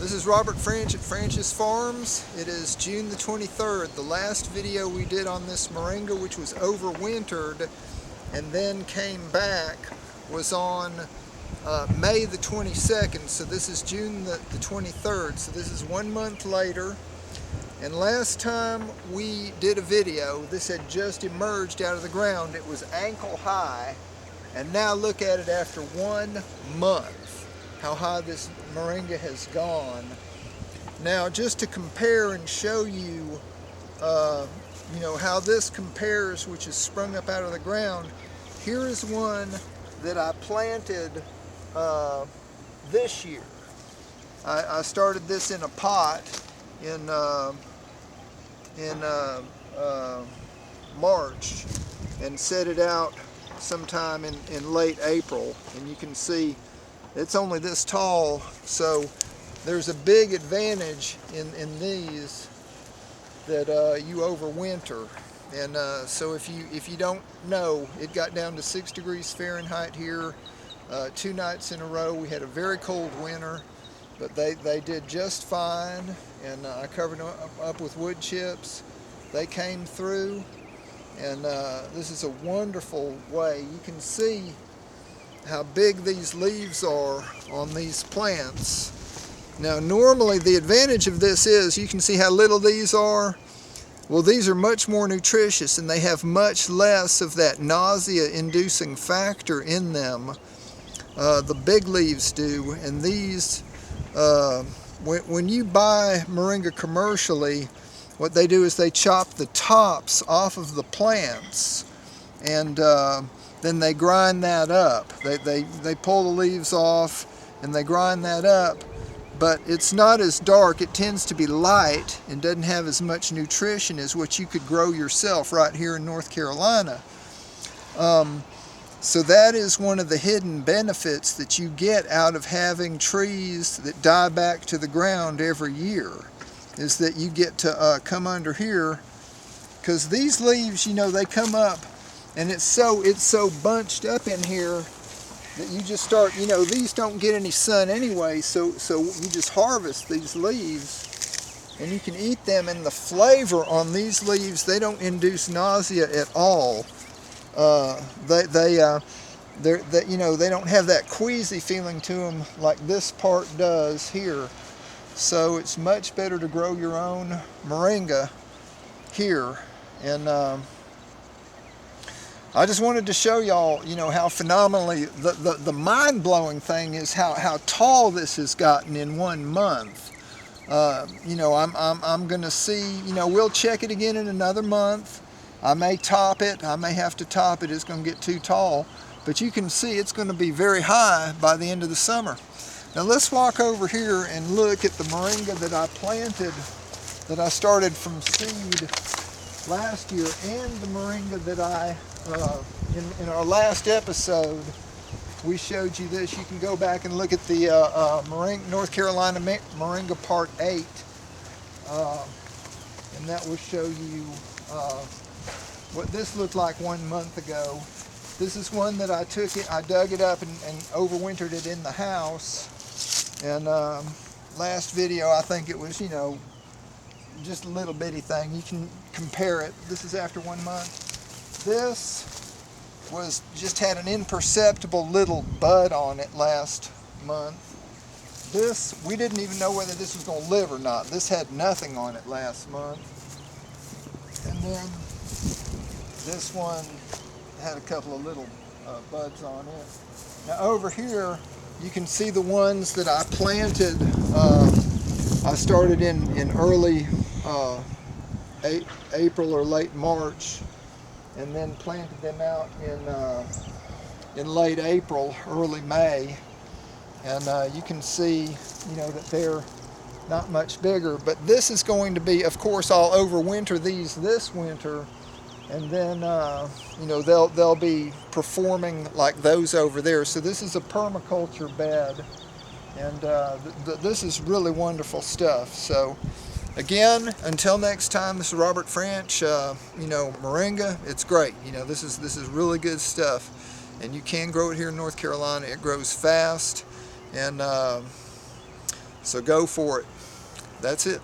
This is Robert French at French's Farms. It is June the 23rd. The last video we did on this moringa, which was overwintered and then came back, was on May the 22nd. So this is June the 23rd. So this is 1 month later. And last time we did a video, this had just emerged out of the ground. It was ankle high. And now look at it after 1 month. How high this moringa has gone. Now, just to compare and show you, how this compares, which is sprung up out of the ground. Here is one that I planted this year. I started this in a pot in March and set it out sometime in late April, and you can see it's only this tall, so there's a big advantage in these that you overwinter. And so if you don't know, it got down to 6 degrees Fahrenheit here 2 nights in a row. We had a very cold winter, but they did just fine, and I covered them up with wood chips. They came through, and this is a wonderful way. You can see how big these leaves are on these plants. Now normally the advantage of this is, you can see how little these are. Well, these are much more nutritious and they have much less of that nausea inducing factor in them. The big leaves do, and these, when you buy moringa commercially, what they do is they chop the tops off of the plants, and then they grind that up. They pull the leaves off and they grind that up, but it's not as dark. It tends to be light and doesn't have as much nutrition as what you could grow yourself right here in North Carolina. So that is one of the hidden benefits that you get out of having trees that die back to the ground every year, is that you get to come under here, because these leaves, they come up, and it's so bunched up in here that you just start, these don't get any sun anyway, so you just harvest these leaves and you can eat them, and the flavor on these leaves, they don't induce nausea at all. They don't have that queasy feeling to them like this part does here. So it's much better to grow your own moringa here. And I just wanted to show y'all, how phenomenally, the mind-blowing thing is how tall this has gotten in 1 month. I'm going to see, we'll check it again in another month. I may top it. I may have to top it. It's going to get too tall. But you can see it's going to be very high by the end of the summer. Now let's walk over here and look at the moringa that I planted, that I started from seed last year, and the moringa that I, in our last episode, we showed you this. You can go back and look at the North Carolina Moringa Part 8, and that will show you what this looked like 1 month ago. This is one that I dug it up and overwintered it in the house. And last video, I think it was, just a little bitty thing. You can compare it. This is after 1 month. This was just had an imperceptible little bud on it last month. This, we didn't even know whether this was going to live or not. This had nothing on it last month. And then this one had a couple of little buds on it. Now over here, you can see the ones that I planted. I started in early April or late March, and then planted them out in late April, early May. And you can see, that they're not much bigger. But this is going to be, of course, I'll overwinter these this winter, and then they'll be performing like those over there. So this is a permaculture bed, and this is really wonderful stuff. So again, until next time, this is Robert French. Moringa, it's great. This is really good stuff, and you can grow it here in North Carolina. It grows fast, and So go for it. That's it.